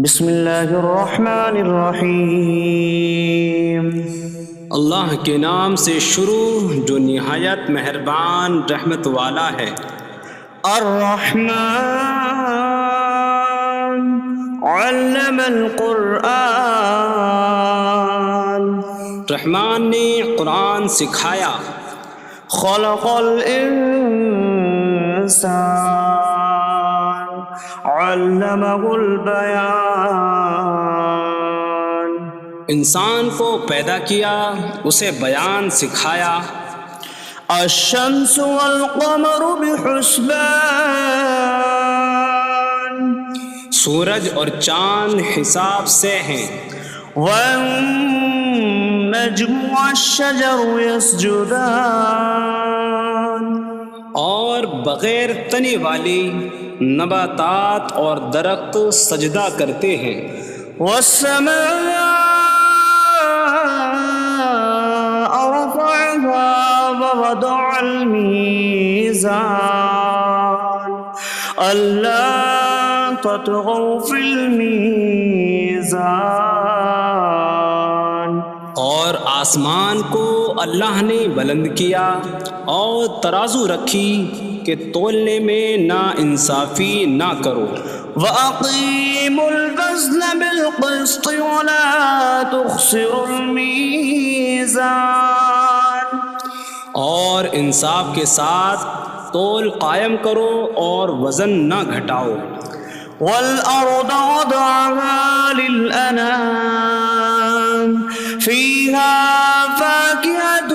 بسم اللہ الرحمن الرحیم۔ اللہ کے نام سے شروع جو نہایت مہربان رحمت والا ہے۔ الرحمن علم القرآن، رحمان نے قرآن سکھایا۔ خلق الانسان علمہ البیان، انسان کو پیدا کیا، اسے بیان سکھایا۔ الشمس والقمر بحسبان، سورج اور چاند حساب سے ہیں۔ والنجم والشجر يسجدان، اور بغیر تنے والی نباتات اور درخت سجدہ کرتے ہیں۔ والسماء رفعها ووضع الميزان ألا تطغوا في الميزان، اور آسمان کو اللہ نے بلند کیا اور ترازو رکھی کہ تولنے میں نا انصافی نہ کرو۔ وَأَقِيمُوا الْوَزْنَ بِالْقِسْطِ وَلَا تُخْسِرُوا الْمِيزَانَ، اور انصاف کے ساتھ تول قائم کرو اور وزن نہ گھٹاؤ۔ وَالْأَرْضَ وَضَعَهَا لِلْأَنَامِ فِيهَا فَاكِهَةٌ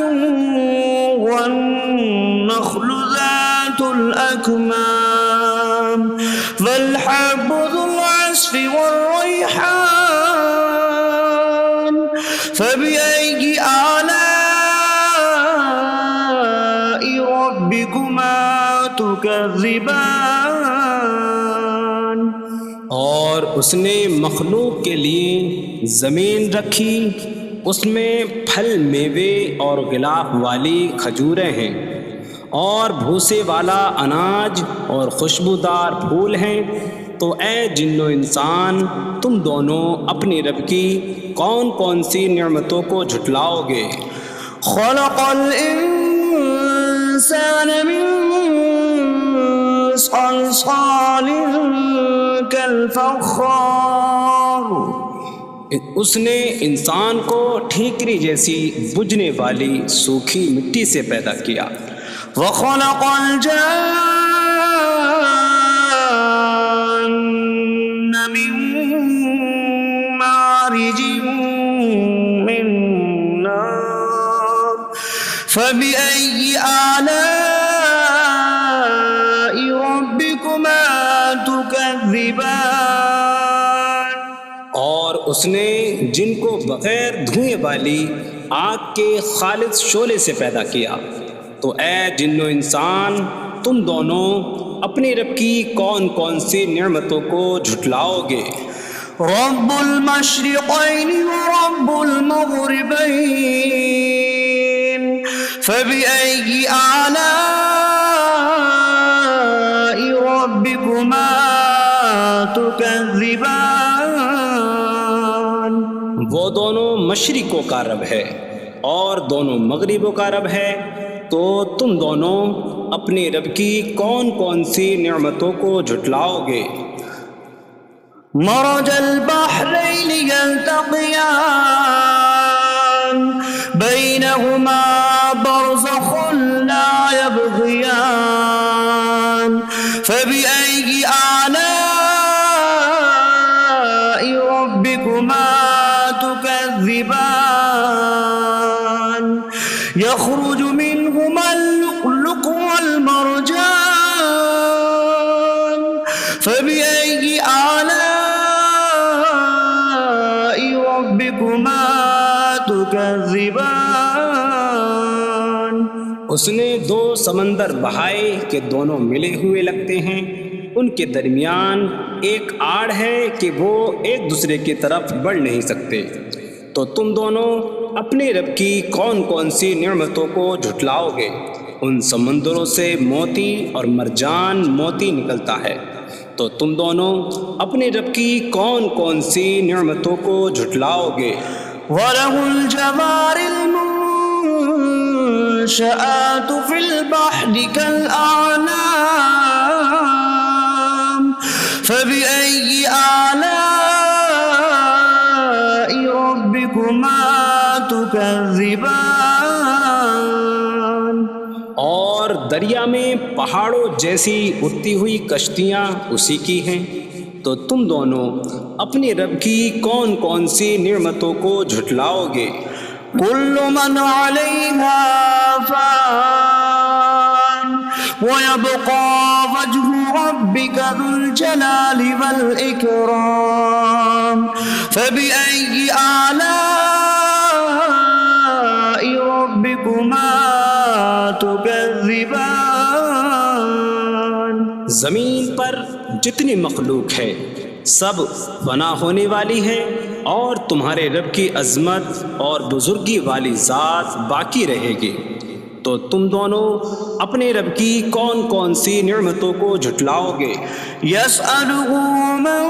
وَالنَّخْلُ ذَاتُ الْأَكْمَامِ وَالْحَبُّ ذُو الْعَصْفِ وَالرَّيْحَانُ فَبِأَيِّ آلَاءِ رَبِّكُمَا تُكَذِّبَانِ، اور اس نے مخلوق کے لیے زمین رکھی، اس میں پھل میوے اور غلاف والی کھجوریں ہیں، اور بھوسے والا اناج اور خوشبودار پھول ہیں۔ تو اے جن و انسان، تم دونوں اپنی رب کی کون کون سی نعمتوں کو جھٹلاؤ گے؟ خلق الانسان من صلصال کالفخار، اس نے انسان کو ٹھیکری جیسی بجھنے والی سوکھی مٹی سے پیدا کیا۔ وخلق الجان من مارج من نار فبأي آلاء ربكما تكذبان، اور اس نے جن کو بغیر دھوئیں والی آگ کے خالص شعلے سے پیدا کیا۔ تو اے جن و انسان، تم دونوں اپنی رب کی کون کون سی نعمتوں کو جھٹلاؤ گے؟ رب المشرقین ورب المغربین فبأي آلاء ربكما تكذبان، وہ دونوں مشرقوں کا رب ہے اور دونوں مغربوں کا رب ہے، تو تم دونوں اپنی رب کی کون کون سی نعمتوں کو جھٹلاؤ گے؟ مرج البحرین یلتقیان بینہما برزخ لا یبغیان فبأي آلاء ربكما تكذبان، يخرج منهما اللؤلؤ والمرجان فبأي آلاء ربكما تكذبان، اس نے دو سمندر بہائے کہ دونوں ملے ہوئے لگتے ہیں، ان کے درمیان ایک آڑ ہے کہ وہ ایک دوسرے کی طرف بڑھ نہیں سکتے۔ تو تم دونوں اپنے رب کی کون کون سی نعمتوں کو جھٹلاؤ گے؟ ان سمندروں سے موتی اور مرجان موتی نکلتا ہے، تو تم دونوں اپنے رب کی کون کون سی نعمتوں کو جھٹلاؤ گے؟ وَلَهُ الْجَوَارِ الْمُنشَآتُ فِي الْبَحْرِ كَالْأَعْلَامِ فَبِأَيِّ آلَاءِ رَبِّكُمَا تُكَذِّبَانِ۔ اور دریا میں پہاڑوں جیسی اڑتی ہوئی کشتیاں اسی کی ہیں، تو تم دونوں اپنے رب کی کون کون سی نعمتوں کو جھٹلاؤ گے؟ كل من عليها فان ويبقى وجه ربك ذو الجلال والإكرام فبأي آلاء ربكما تكذبان۔ زمین پر جتنی مخلوق ہے سب فنا ہونے والی ہے، اور تمہارے رب کی عظمت اور بزرگی والی ذات باقی رہے گی، تو تم دونوں اپنے رب کی کون کون سی نعمتوں کو جھٹلاؤ گے؟ يسأله من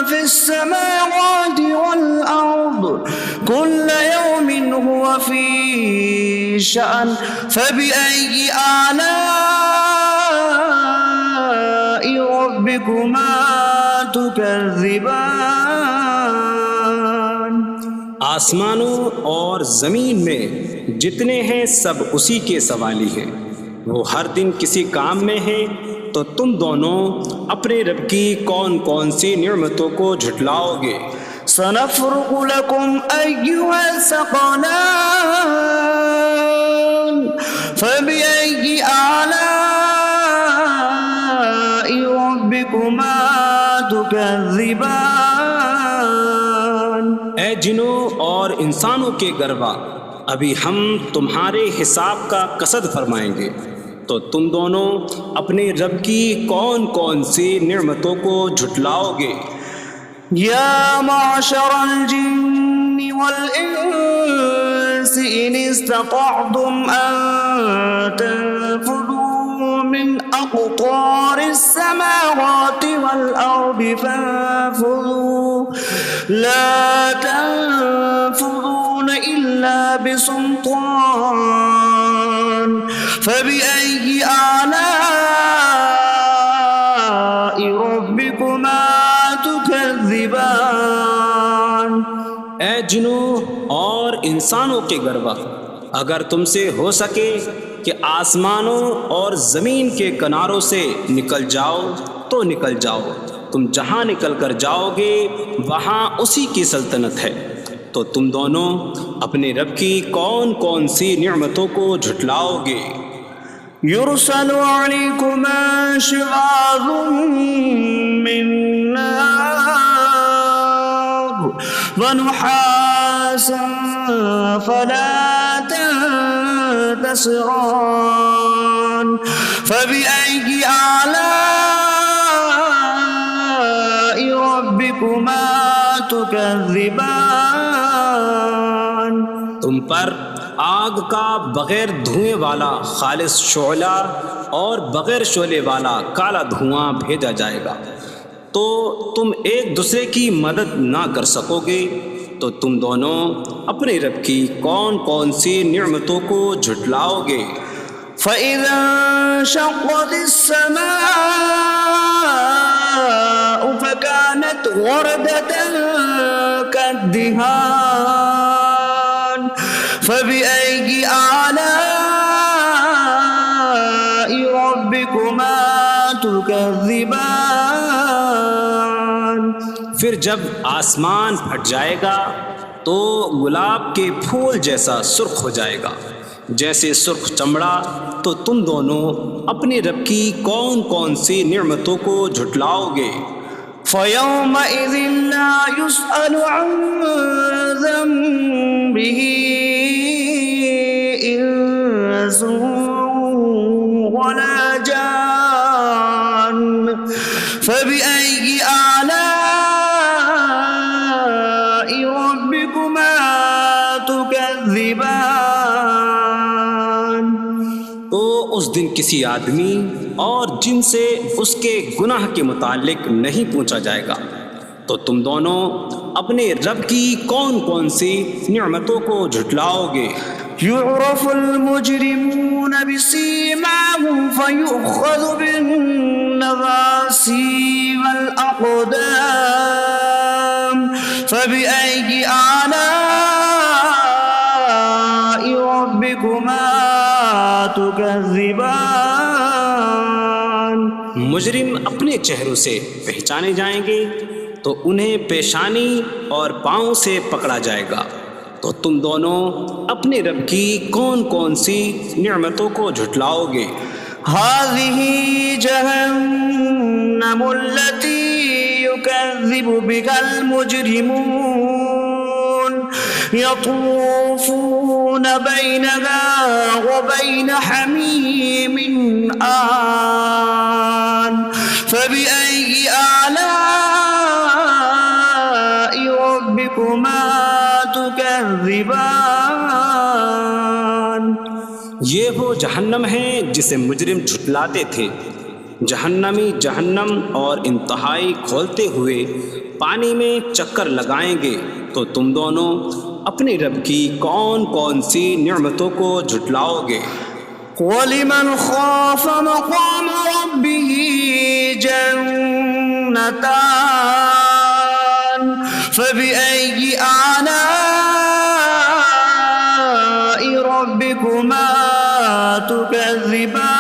في السماوات والأرض كل يوم هو في شأن فبأي آلاء ربكما تكذبان۔ آسمانوں اور زمین میں جتنے ہیں سب اسی کے سوالی ہیں، وہ ہر دن کسی کام میں ہیں، تو تم دونوں اپنے رب کی کون کون سی نعمتوں کو جھٹلاؤ گے؟ سنفرغ لكم أيها الثقلان فبأي آلاء ربكما تكذبان۔ اے جنوں اور انسانوں کے گروہ، ابھی ہم تمہارے حساب کا قصد فرمائیں گے، تو تم دونوں اپنے رب کی کون کون سی نعمتوں کو جھٹلاؤ گے؟ یا معشر الجن والانس ان استطعتم ان تنفذوا من اقطار السماوات والارض فانفذوا لا تنفذون الا بسلطان فبأي آلاء ربكما تكذبان۔ اے جنوں اور انسانوں کے گروہ، اگر تم سے ہو سکے کہ آسمانوں اور زمین کے کناروں سے نکل جاؤ تو نکل جاؤ، تم جہاں نکل کر جاؤ گے وہاں اسی کی سلطنت ہے، تو تم دونوں اپنے رب کی کون کون سی نعمتوں کو جھٹلاؤ گے؟ يرسل عليكما شواظ من نار ونحاسا فلا تنتصران فبأي آلاء ربكما تكذبان۔ تم پر آگ کا بغیر دھوئیں والا خالص شعلہ اور بغیر شعلے والا کالا دھواں بھیجا جائے گا، تو تم ایک دوسرے کی مدد نہ کر سکو گے، تو تم دونوں اپنے رب کی کون کون سی نعمتوں کو جھٹلاؤ گے؟ فَإِذَا انشَقَّتِ السَّمَاءُ فَكَانَتْ وَرْدَةً كَالدِّهَانِ فَبِأَيِّ آلَاءِ رَبِّكُمَا تُكَذِّبَانِ۔ پھر جب آسمان پھٹ جائے گا تو گلاب کے پھول جیسا سرخ ہو جائے گا، جیسے سرخ چمڑا، تو تم دونوں اپنے رب کی کون کون سی نعمتوں کو جھٹلاؤ گے؟ فَيَوْمَئِذٍ لَا يُسْأَلُ عَنْ ذَنبِهِ إِنسٌ وَلَا جَانٌّ فَبِأَيِّ آلَاءِ رَبِّكُمَا تُكَذِّبَانِ۔ تو اس دن کسی آدمی اور جن سے اس کے گناہ کے متعلق نہیں پوچھا جائے گا، تو تم دونوں اپنے رب کی کون کون سی نعمتوں کو جھٹلاؤ گے؟ يعرف المجرمون بسيماهم فيؤخذ بالنواصي والأقدام فبأي آلاء ربكما تكذبان؟ مجرم اپنے چہروں سے پہچانے جائیں گے تو انہیں پیشانی اور پاؤں سے پکڑا جائے گا، تو تم دونوں اپنے رب کی کون کون سی نعمتوں کو جھٹلاؤ گے؟ هذه جهنم التي يكذب بها المجرمون يطوفون بينها وبين حميم آن فبأي آلاء ربكما تكذبان؟ یہ وہ جہنم ہے جسے مجرم جھٹلاتے تھے۔ جہنمی جہنم اور انتہائی کھولتے ہوئے پانی میں چکر لگائیں گے، تو تم دونوں اپنے رب کی کون کون سی نعمتوں کو جھٹلاؤ گے؟ وَلِمَنْ خَافَ مَقَامَ رَبِّهِ جَنَّتَانِ فَبِأَيِّ آلَاءِ رَبِّكُمَا تُكَذِّبَانِ؟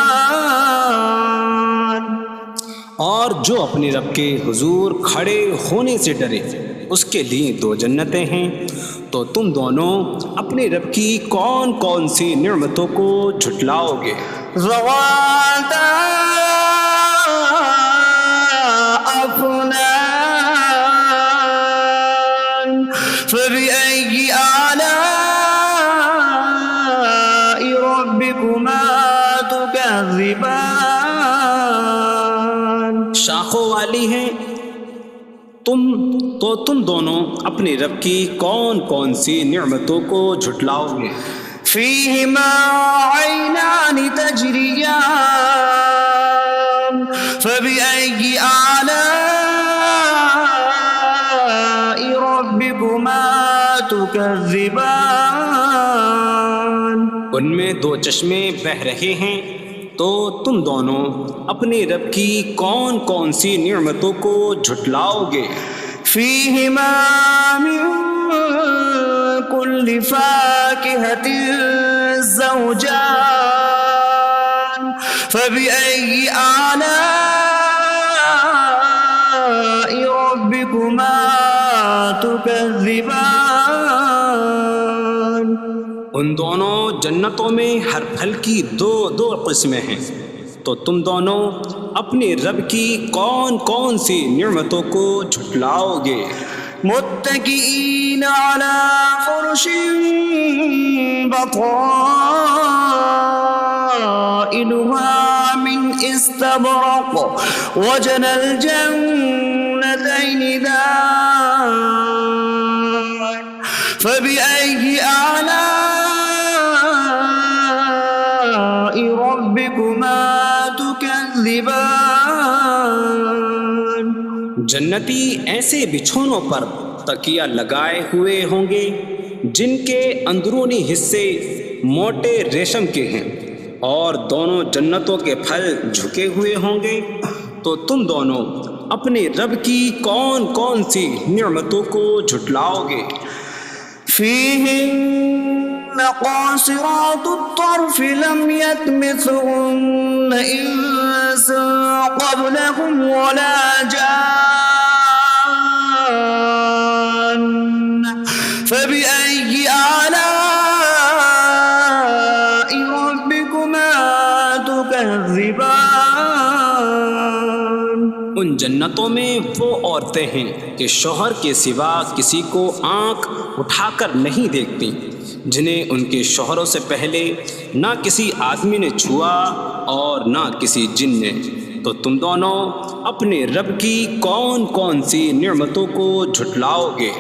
اور جو اپنے رب کے حضور کھڑے ہونے سے ڈرے، اس کے لیے دو جنتیں ہیں، تو تم دونوں اپنے رب کی کون کون سی نعمتوں کو جھٹلاؤ گے؟ ذواتا افنان فبأي آلاء ربكما تكذبان؟ شاخوں والی ہیں تم دونوں اپنے رب کی کون کون سی نعمتوں کو جھٹلاؤ گے؟ فيهما عينان تجريان فبأي آلاء ربكما تكذبان؟ ان میں دو چشمے بہہ رہے ہیں، تو تم دونوں اپنے رب کی کون کون سی نعمتوں کو جھٹلاؤ گے؟ فيهما من كل فاكهة زوجان فبأي آلاء ربكما تكذبان؟ ان دونوں جنتوں میں ہر پھل کی دو قسمیں ہیں، تو تم دونوں اپنے رب کی کون کون سی نعمتوں کو جھٹلاؤ گے؟ متكئين على فرش بطائنها من استبرق وجنى الجنتين دان فبأي آلاء ربكما تكذبان؟ جنتی ایسے بچھونوں پر تکیہ لگائے ہوئے ہوں گے جن کے اندرونی حصے موٹے ریشم کے ہیں، اور دونوں جنتوں کے پھل جھکے ہوئے ہوں گے، تو تم دونوں اپنے رب کی کون کون سی نعمتوں کو جھٹلاؤ گے؟ فيهن قاصرات الطرف لم يطمثهن إنس قبلهم ولا جان فبأي آلاء ربكما تكذبان؟ ان جنتوں میں وہ عورتیں ہیں کہ شوہر کے سوا کسی کو آنکھ اٹھا کر نہیں دیکھتی، جنہیں ان کے شوہروں سے پہلے نہ کسی آدمی نے چھوا اور نہ کسی جن نے، تو تم دونوں اپنے رب کی کون کون سی نعمتوں کو جھٹلاؤ گے؟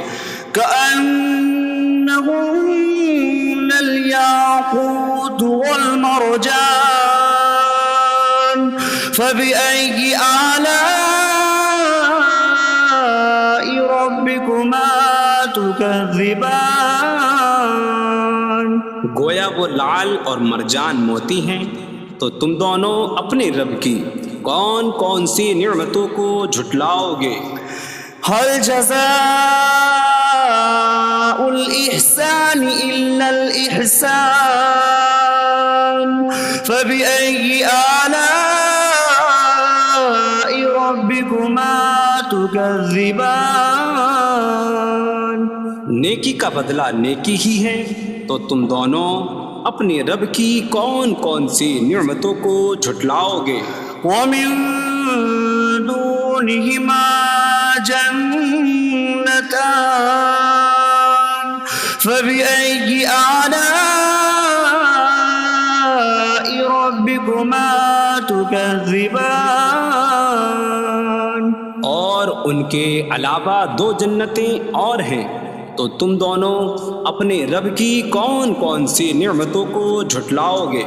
كأنهن الياقوت والمرجان فبأي آلاء ربكما تكذبان گویا وہ لعل اور مرجان موتی ہیں، تو تم دونوں اپنے رب کی کون کون سی نعمتوں کو جھٹلاؤ گے؟ هل جزاء الإحسان إلا الإحسان فبأي آلاء ربكما تكذبان نیکی کا بدلہ نیکی ہی ہے، تو تم دونوں اپنے رب کی کون کون سی نعمتوں کو جھٹلاؤ گے؟ ومن دونهما جنتان فبأي آلاء ربكما تكذبان اور ان کے علاوہ دو جنتیں اور ہیں، تو تم دونوں اپنے رب کی کون کون سی نعمتوں کو جھٹلاؤ گے؟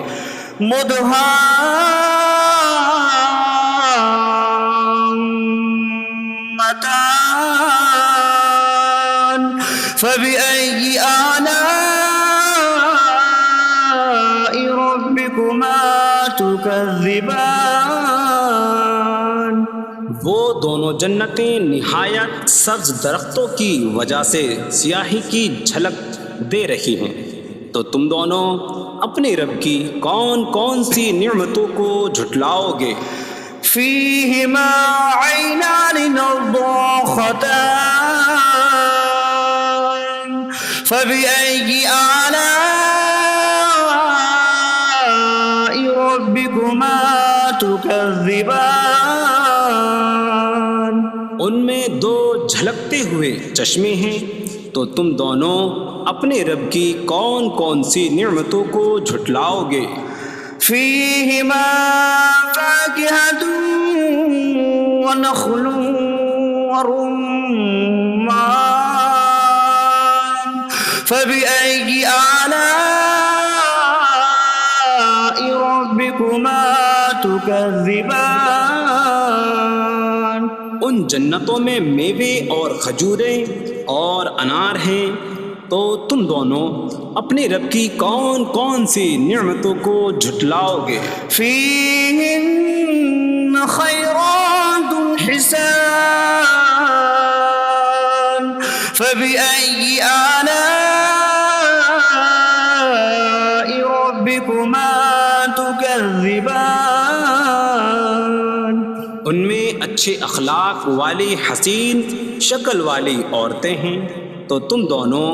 مدهامتان فبأي آلاء ربكما تكذبان وہ دونوں جنتیں نہایت سبز درختوں کی وجہ سے سیاہی کی جھلک دے رہی ہیں، تو تم دونوں اپنے رب کی کون کون سی نعمتوں کو جھٹلاؤ گے؟ فيهما عينان نضاختان فبأي آلاء ربكما تكذبان ان میں دو جھلکتے ہوئے چشمے ہیں، تو تم دونوں اپنے رب کی کون کون سی نعمتوں کو جھٹلاؤ گے؟ فيهما فاكهة ونخل ورمان فبأي آلاء ربكما تكذبان ان جنتوں میں میوے اور کھجوریں اور انار ہیں، تو تم دونوں اپنے رب کی کون کون سی نعمتوں کو جھٹلاؤ گے؟ فيهن خيرات حسان فبأي آلاء ربكما تكذبان ان میں اچھے اخلاق والی حسین شکل والی عورتیں ہیں، تو تم دونوں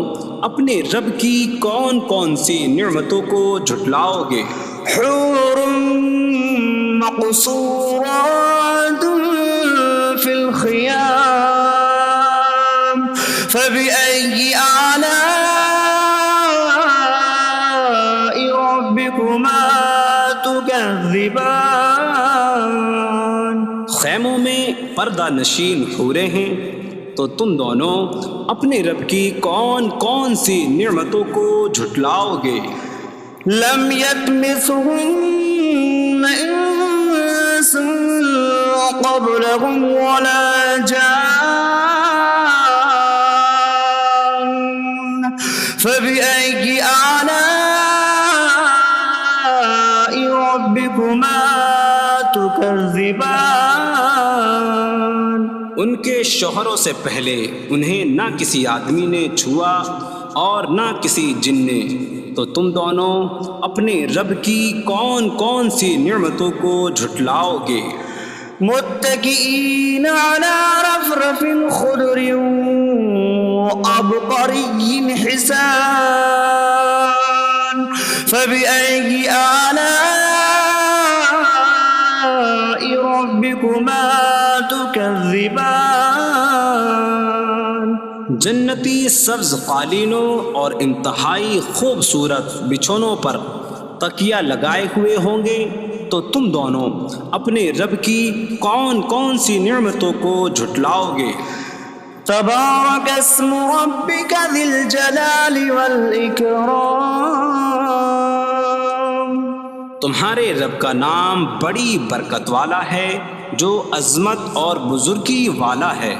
اپنے رب کی کون کون سی نعمتوں کو جھٹلاؤ گے؟ حور مقصورات في الخيام فبأي آلاء ربكما تكذبان خیموں میں پردہ نشین حوریں ہیں، تو تم دونوں اپنے رب کی کون کون سی نعمتوں کو جھٹلاؤ گے؟ لم يطمثهن انس قبلهم ولا جان فبأي آلاء ربكما تكذبان ان کے شوہروں سے پہلے انہیں نہ کسی آدمی نے چھوا اور نہ کسی جن نے، تو تم دونوں اپنے رب کی کون کون سی نعمتوں کو جھٹلاؤ گے؟ متكئين على رفرف خضر وعبقري حسان فبأي آلاء ربكما تكذبان جنتی سبز قالینوں اور انتہائی خوبصورت بچھونوں پر تکیہ لگائے ہوئے ہوں گے، تو تم دونوں اپنے رب کی کون کون سی نعمتوں کو جھٹلاؤ گے؟ تبارك اسم ربك ذي الجلال والإكرام تمہارے رب کا نام بڑی برکت والا ہے جو عظمت اور بزرگی والا ہے۔